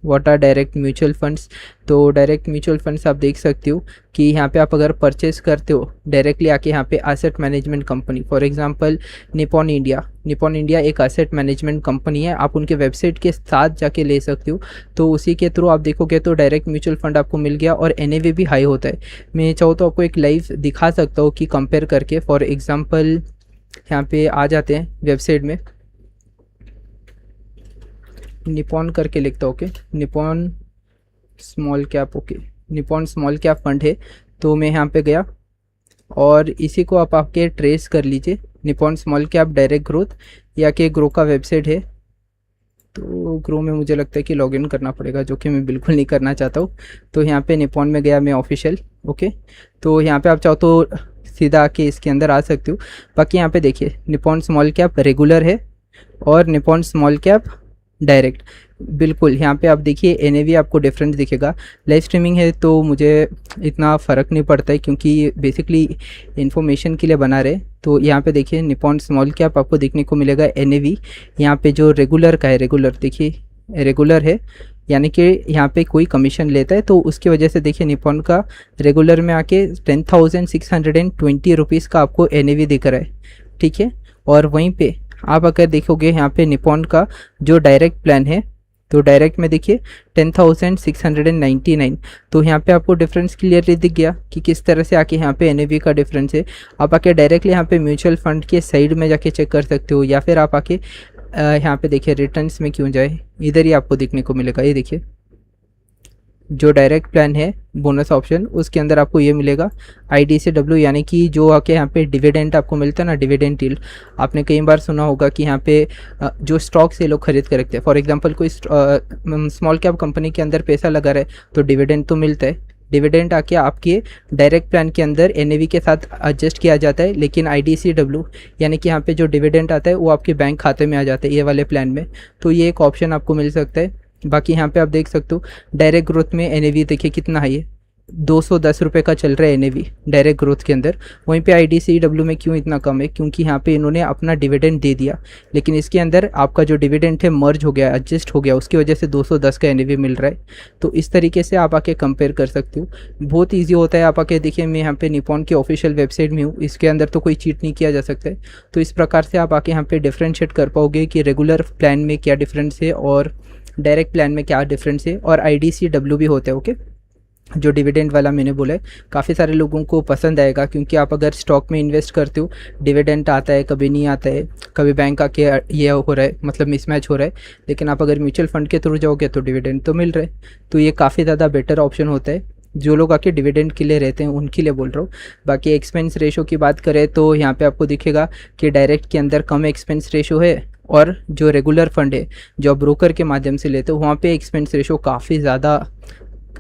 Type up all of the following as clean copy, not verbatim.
What are direct mutual funds. तो direct mutual funds आप देख सकते हो कि यहाँ पे आप अगर परचेस करते हो डायरेक्टली आके यहाँ पे asset management company, for example Nippon India एक एसेट मैनेजमेंट कंपनी है, आप उनके वेबसाइट के साथ जाके ले सकते हो। तो उसी के थ्रू आप देखोगे तो डायरेक्ट म्यूचुअल फंड आपको मिल गया और एनएवी भी हाई होता है। मैं चाहूँ तो आपको एक लाइव दिखा सकता हूँ कि कंपेयर करके। फॉर एग्जांपल यहाँ पे आ जाते हैं वेबसाइट में, निपॉन करके लिखता हूँ, okay, Nippon small cap, okay, Nippon small cap fund है। तो मैं यहाँ पे गया और इसी को आप आपके ट्रेस कर लीजिए, Nippon small cap direct growth, या कि ग्रो का वेबसाइट है। तो ग्रो में मुझे लगता है कि लॉगिन करना पड़ेगा, जो कि मैं बिल्कुल नहीं करना चाहता हूँ। तो यहाँ पे निपॉन में गया मैं ऑफिशियल, ओके। तो यहाँ पे आप चाहो तो सीधा आके इसके अंदर आ सकते हो। बाकी यहाँ पे देखिए निपॉन स्मॉल कैप रेगुलर है और निपॉन स्मॉल कैप डायरेक्ट, बिल्कुल यहाँ पे आप देखिए एनएवी आपको डिफरेंस दिखेगा। लाइव स्ट्रीमिंग है तो मुझे इतना फ़र्क नहीं पड़ता है, क्योंकि बेसिकली इन्फॉर्मेशन के लिए बना रहे। तो यहाँ पे देखिए निपॉन स्मॉल कैप आपको देखने को मिलेगा एनएवी, यहाँ पे जो रेगुलर का है, रेगुलर देखिए रेगुलर है, यानी कि यहाँ पे कोई कमीशन लेता है, तो उसकी वजह से देखिए निपॉन का रेगुलर में आके 10,620 रुपीज़ का आपको एनएवी दिख रहा है, ठीक है। और वहीं पे आप अगर देखोगे यहाँ पे निपॉन का जो डायरेक्ट प्लान है, तो डायरेक्ट में देखिए 10,699। तो यहाँ पे आपको डिफरेंस क्लियरली दिख गया कि किस तरह से आके यहाँ पे एनएवी का डिफरेंस है। आप आके डायरेक्टली यहाँ पे म्यूचुअल फंड के साइड में जाके चेक कर सकते हो, या फिर आप आके यहाँ पे देखिए रिटर्न्स में क्यों जाए, इधर ही आपको देखने को मिलेगा। ये देखिए जो डायरेक्ट प्लान है बोनस ऑप्शन, उसके अंदर आपको ये मिलेगा IDCW, यानी कि जो आके यहाँ पे डिविडेंड आपको मिलता है ना, डिविडेंड यील्ड। आपने कई बार सुना होगा कि यहाँ पे जो स्टॉक से लोग खरीद कर रखते हैं, फॉर एग्जांपल कोई स्मॉल कैप कंपनी के अंदर पैसा लगा रहा है तो डिविडेंड तो मिलता है। डिविडेंड आके आपके डायरेक्ट प्लान के अंदर एनएवी के साथ एडजस्ट किया जाता है, लेकिन IDCW यानी कि यहाँ पे जो डिविडेंड आता है वो आपके बैंक खाते में आ जाता है ये वाले प्लान में। तो ये एक ऑप्शन आपको मिल सकता है। बाकी यहाँ पे आप देख सकते हो डायरेक्ट ग्रोथ में एनएवी देखिए कितना हाई है, 210 रुपये का चल रहा है एनएवी डायरेक्ट ग्रोथ के अंदर। वहीं पे IDCW में क्यों इतना कम है, क्योंकि यहाँ पे इन्होंने अपना डिविडेंड दे दिया, लेकिन इसके अंदर आपका जो डिविडेंड है मर्ज हो गया, एडजस्ट हो गया, उसकी वजह से 210 का एनएवी मिल रहा है। तो इस तरीके से आप आके कंपेयर कर सकते हो, बहुत ईजी होता है। आप आके देखिए मैं यहाँ पे निपॉन की ऑफिशियल वेबसाइट में हूँ, इसके अंदर तो कोई चीट नहीं किया जा सकता है। तो इस प्रकार से आप आके यहाँ पे डिफ्रेंशिएट कर पाओगे कि रेगुलर प्लान में क्या डिफरेंस है और डायरेक्ट प्लान में क्या डिफरेंस है। और IDCW भी होता है, ओके, जो डिविडेंड वाला मैंने बोला है, काफ़ी सारे लोगों को पसंद आएगा, क्योंकि आप अगर स्टॉक में इन्वेस्ट करते हो डिविडेंड आता है, कभी नहीं आता है, कभी बैंक आके ये हो रहा है, मतलब मिसमैच हो रहा है। लेकिन आप अगर म्यूचुअल फंड के थ्रू जाओगे तो डिविडेंड तो मिल रहा है। तो ये काफ़ी ज़्यादा बेटर ऑप्शन होता है, जो लोग आके डिविडेंड के लिए रहते हैं उनके लिए बोल रहा हूँ। बाकी एक्सपेंस रेशो की बात करें तो यहाँ पे आपको दिखेगा कि डायरेक्ट के अंदर कम एक्सपेंस रेशो है, और जो रेगुलर फंड है जो आप ब्रोकर के माध्यम से लेते हो वहाँ पे एक्सपेंस रेशो काफ़ी ज़्यादा,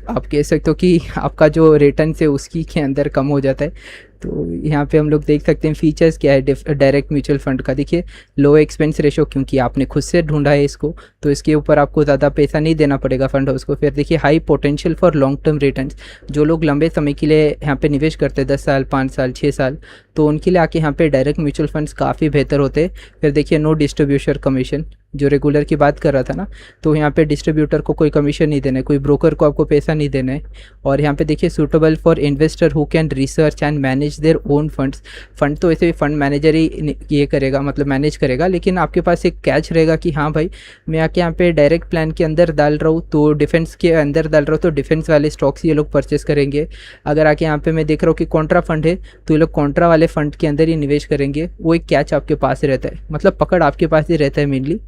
आप कह सकते हो कि आपका जो रिटर्न है उसकी के अंदर कम हो जाता है। तो यहाँ पे हम लोग देख सकते हैं फीचर्स क्या है डायरेक्ट म्यूचुअल फंड का। देखिए लो एक्सपेंस रेशो, क्योंकि आपने खुद से ढूंढा है इसको, तो इसके ऊपर आपको ज़्यादा पैसा नहीं देना पड़ेगा फंड हाउस को। फिर देखिए high potential for long term returns, जो लोग लंबे समय के लिए यहाँ पे निवेश करते हैं 10 साल 5 साल 6 साल, तो उनके लिए आके यहाँ पे डायरेक्ट म्यूचुअल फंड्स काफ़ी बेहतर होते हैं। फिर देखिए नो डिस्ट्रीब्यूशन कमीशन, जो रेगुलर की बात कर रहा था ना, तो यहाँ पे डिस्ट्रीब्यूटर को कोई कमीशन नहीं देना है, कोई ब्रोकर को आपको पैसा नहीं देना है। और यहाँ पे देखिए suitable for investor who can research and manage their own funds. Fund तो ऐसे भी फंड मैनेजर ही ये करेगा, मतलब मैनेज करेगा, लेकिन आपके पास एक कैच रहेगा कि हाँ भाई मैं आके यहाँ पे डायरेक्ट प्लान के अंदर डाल रहा हूँ, तो डिफेंस के अंदर डाल रहा हूँ, तो डिफेंस वाले स्टॉक्स ये लोग परचेस करेंगे। अगर आके यहाँ पे मैं देख रहा हूँ कि कॉन्ट्रा फंड है, तो ये लोग कॉन्ट्रा वाले फंड के अंदर ही निवेश करेंगे। वो एक कैच आपके पास रहता है, मतलब पकड़ आपके पास ही रहता है मेनली।